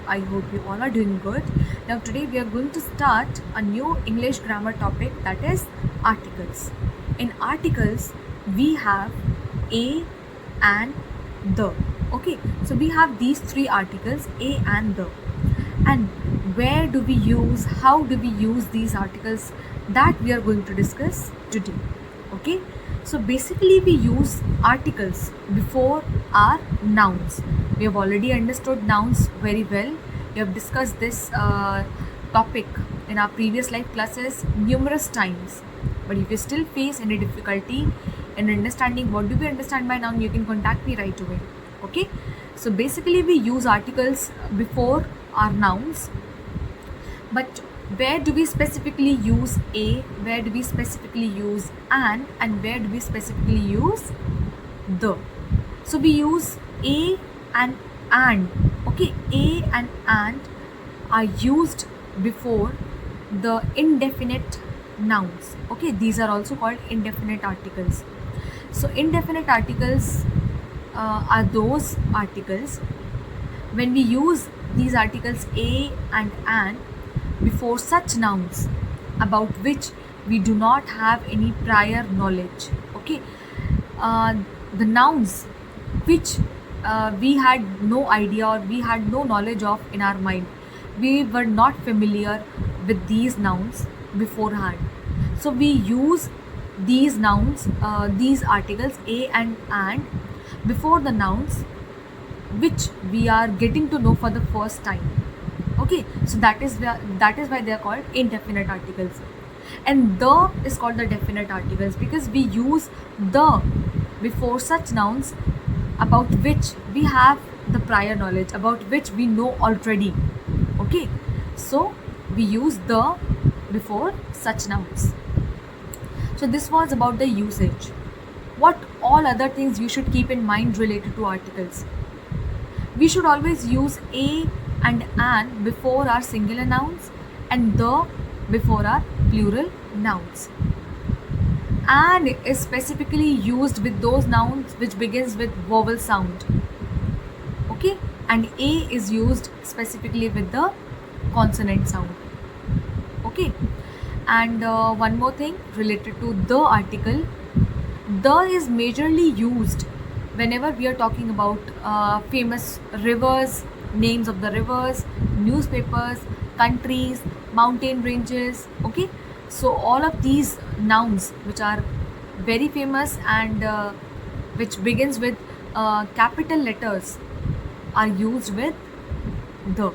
I hope you all are doing good. Now, today we are going to start a new English grammar topic, that is articles. In articles, we have a and the. Okay, so we have these three articles, a and the. And where do we use, how do we use these articles, that we are going to discuss today. Okay, so basically we use articles before our nouns. We have already understood nouns very well. We have discussed this topic in our previous life classes numerous times. But if you still face any difficulty in understanding what do we understand by noun, you can contact me right away. Okay, so basically we use articles before our nouns. But where do we specifically use a, where do we specifically use and where do we specifically use the? So we use a and. Okay, a and are used before the indefinite nouns. Okay, these are also called indefinite articles. So indefinite articles are those articles when we use these articles a and before such nouns about which we do not have any prior knowledge. Okay, the nouns which we had no idea or we had no knowledge of in our mind, we were not familiar with these nouns beforehand. So we use these nouns, these articles a and before the nouns which we are getting to know for the first time. Okay, so that is why they are called indefinite articles. And the is called the definite articles because we use the before such nouns about which we have the prior knowledge, about which we know already. Okay, so we use the before such nouns. So this was about the usage. What all other things you should keep in mind related to articles? We should always use a and an before our singular nouns and the before our plural nouns. And is specifically used with those nouns which begins with vowel sound. Okay, and a is used specifically with the consonant sound. Okay, and one more thing related to the article, the is majorly used whenever we are talking about famous rivers, names of the rivers, newspapers, countries, mountain ranges. Okay, so all of these nouns which are very famous and which begins with capital letters are used with the,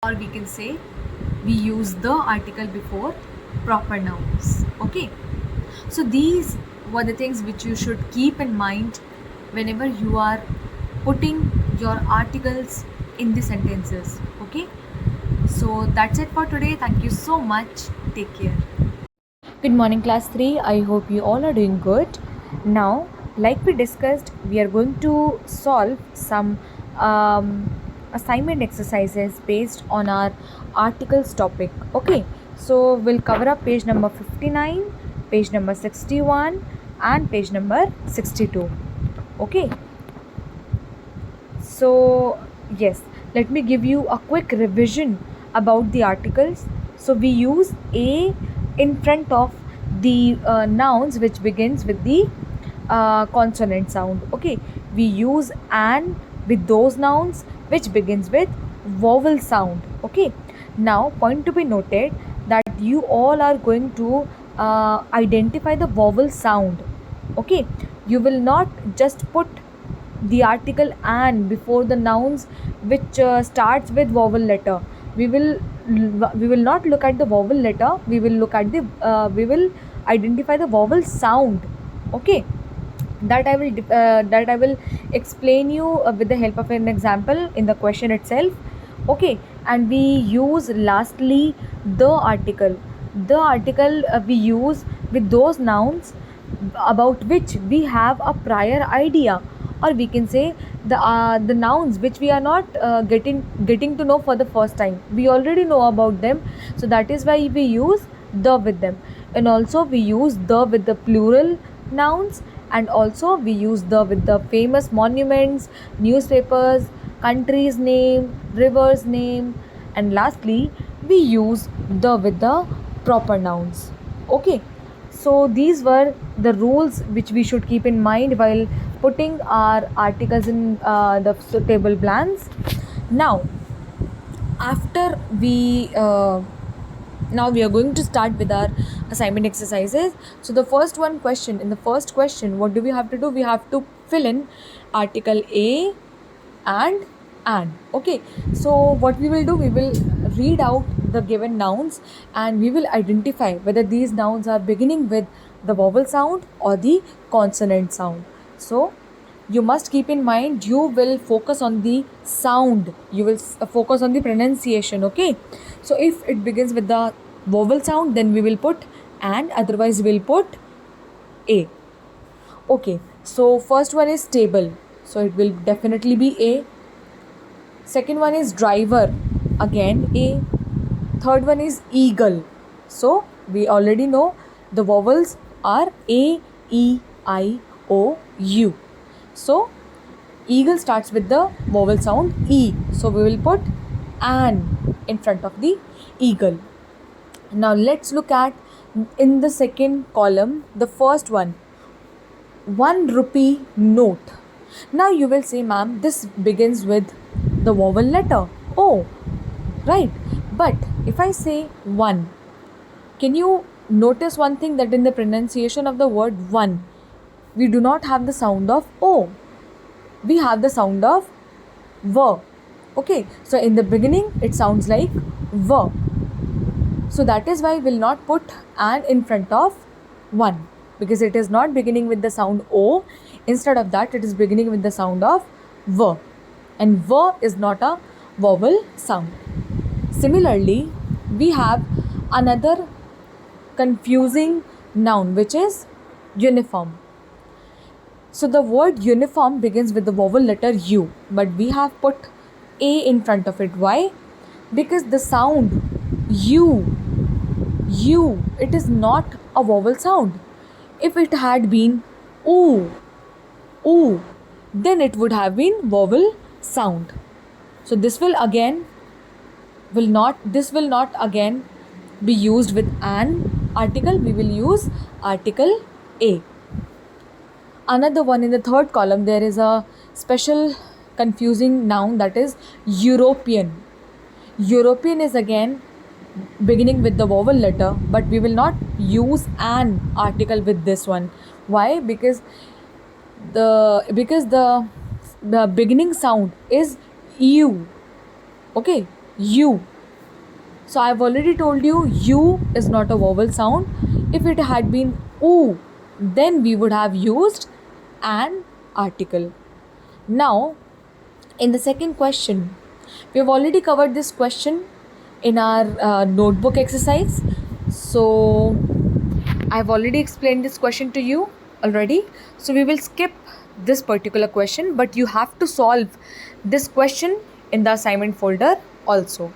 or we can say we use the article before proper nouns. Okay, so these were the things which you should keep in mind whenever you are putting your articles in the sentences. Okay, so that's it for today. Thank you so much. Take care. Good morning, class 3. I hope you all are doing good. Now, like we discussed, we are going to solve some assignment exercises based on our articles topic. Okay, so we'll cover up page number 59, page number 61 and page number 62. Okay, so yes, let me give you a quick revision about the articles. So we use a in front of the nouns which begins with the consonant sound. Okay, we use an with those nouns which begins with vowel sound. Okay, now point to be noted that you all are going to identify the vowel sound. Okay, you will not just put the article an before the nouns which starts with vowel letter. We will not look at the vowel letter, we will look at the we will identify the vowel sound. Okay, that I will explain you with the help of an example in the question itself. Okay, and we use lastly the article. The article we use with those nouns about which we have a prior idea, or we can say the nouns which we are not getting to know for the first time. We already know about them, so that is why we use the with them. And also we use the with the plural nouns, and also we use the with the famous monuments, newspapers, country's name, river's name, and lastly we use the with the proper nouns. Okay, so these were the rules which we should keep in mind while putting our articles in the suitable blanks. Now after we now we are going to start with our assignment exercises. So the first one question, in the first question, what do we have to do? We have to fill in article a and an. Okay, so what we will do, we will read out the given nouns and we will identify whether these nouns are beginning with the vowel sound or the consonant sound. So you must keep in mind, you will focus on the sound, you will focus on the pronunciation. Okay, so if it begins with the vowel sound, then we will put and, otherwise we will put a. Okay, so first one is table, so it will definitely be a. Second one is driver, again a. Third one is eagle, so we already know the vowels are a, e, I, o, u. So eagle starts with the vowel sound e, so we will put an in front of the eagle. Now let's look at in the second column, the first one, 1 rupee note. Now you will say, ma'am, this begins with the vowel letter O, right? But if I say 1, can you notice one thing, that in the pronunciation of the word 1, we do not have the sound of O, we have the sound of V. Okay, so in the beginning it sounds like V. So that is why we will not put an in front of 1, because it is not beginning with the sound O. Instead of that, it is beginning with the sound of V, and V is not a vowel sound. Similarly, we have another confusing noun, which is uniform. So the word uniform begins with the vowel letter U, but we have put A in front of it. Why? Because the sound U, it is not a vowel sound. If it had been oo, then it would have been vowel sound. So this will not again be used with an article. We will use article A. Another one, in the third column, there is a special confusing noun, that is European. European is again beginning with the vowel letter, but we will not use an article with this one. Why? Because the beginning sound is U. Okay, U. So I have already told you, U is not a vowel sound. If it had been oo, then we would have used an article. Now, in the second question, we have already covered this question in our notebook exercise. So I have already explained this question to you already. So we will skip this particular question, but you have to solve this question in the assignment folder also.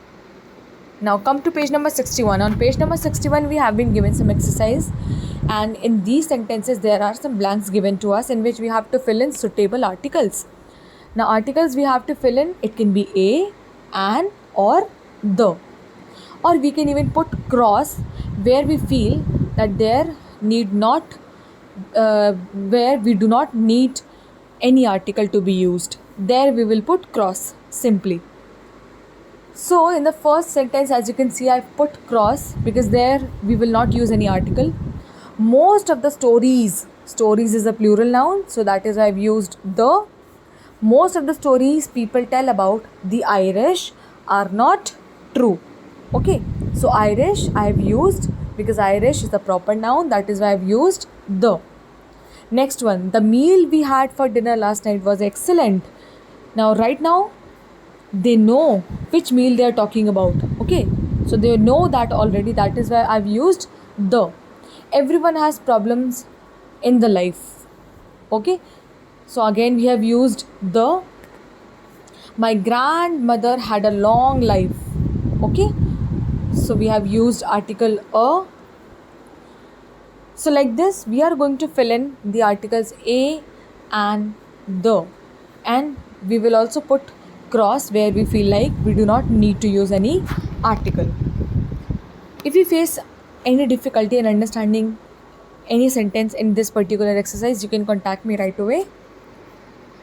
Now come to page number 61. On page number 61, we have been given some exercise, and in these sentences there are some blanks given to us in which we have to fill in suitable articles. Now articles we have to fill in, it can be a, an, or the, or we can even put cross where we feel that there need not where we do not need any article to be used. There we will put cross simply. So in the first sentence, as you can see, I've put cross because there we will not use any article. Most of the stories is a plural noun, so that is why I've used the. Most of the stories people tell about the Irish are not true. Okay, so Irish I have used because Irish is a proper noun, that is why I've used the. Next one, the meal we had for dinner last night was excellent. Now right now they know which meal they are talking about. Okay, so they know that already, that is why I've used the. Everyone has problems in the life. Okay, so again we have used the. My grandmother had a long life. Okay, so we have used article a. So like this we are going to fill in the articles a and the, and we will also put cross where we feel like we do not need to use any article. If you face any difficulty in understanding any sentence in this particular exercise, you can contact me right away.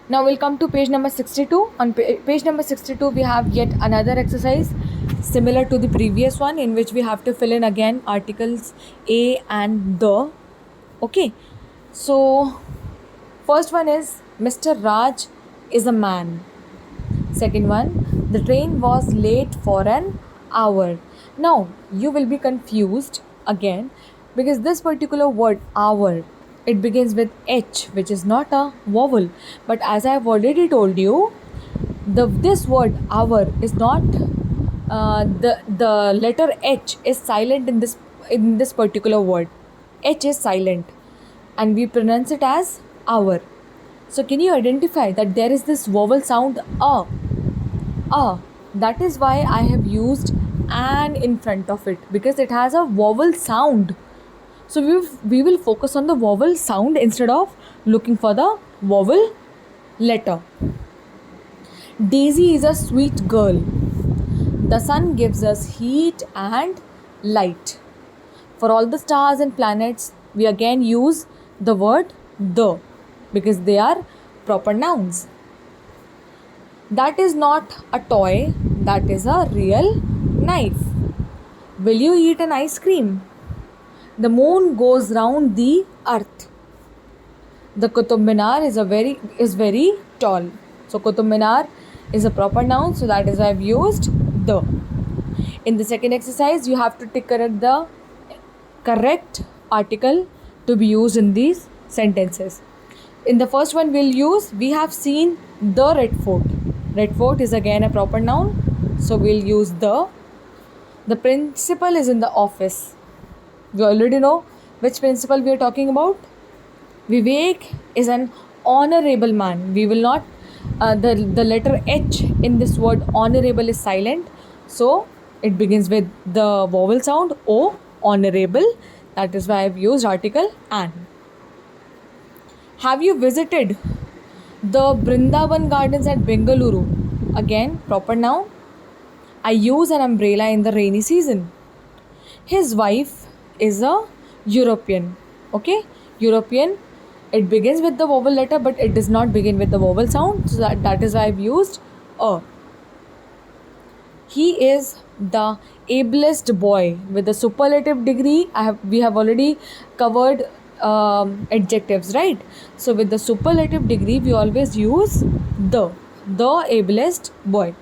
Now we'll come to page number 62. On page number 62, we have yet another exercise similar to the previous one, in which we have to fill in again articles a and the. Okay, so first one is Mr. Raj is a man. Second one, the train was late for an hour. Now you will be confused again, because this particular word hour, it begins with H, which is not a vowel. But as I have already told you, this word hour is not the letter H is silent in this particular word. H is silent, and we pronounce it as hour. So can you identify that there is this vowel sound a? That is why I have used an in front of it, because it has a vowel sound. So we will focus on the vowel sound instead of looking for the vowel letter. Daisy is a sweet girl. The sun gives us heat and light. For all the stars and planets, we again use the word the, because they are proper nouns. That is not a toy, that is a real knife. Will you eat an ice cream? The moon goes round the earth. The Qutub Minar is very tall. So Qutub Minar is a proper noun, so that is why I've used the. In the second exercise, you have to correct the correct article to be used in these sentences. In the first one, we have seen the Red Fort. Red Fort is again a proper noun, so we'll use the. The principal is in the office. We already know which principal we are talking about. Vivek is an honorable man. We will not, the letter H in this word honorable is silent. So it begins with the vowel sound O, honorable. That is why I've used article an. Have you visited the Brindaban Gardens at Bengaluru? Again, proper noun. I use an umbrella in the rainy season. His wife is a European. Okay, European. It begins with the vowel letter, but it does not begin with the vowel sound. So that is why I've used a. He is the ablest boy with the superlative degree. We have already covered adjectives, right? So with the superlative degree, we always use the ablest boy.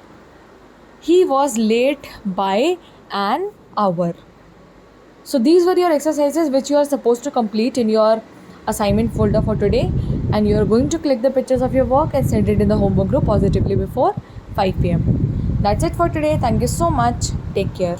He was late by an hour. So these were your exercises which you are supposed to complete in your assignment folder for today, and you are going to click the pictures of your work and send it in the homework group positively before 5 p.m. That's it for today. Thank you so much. Take care.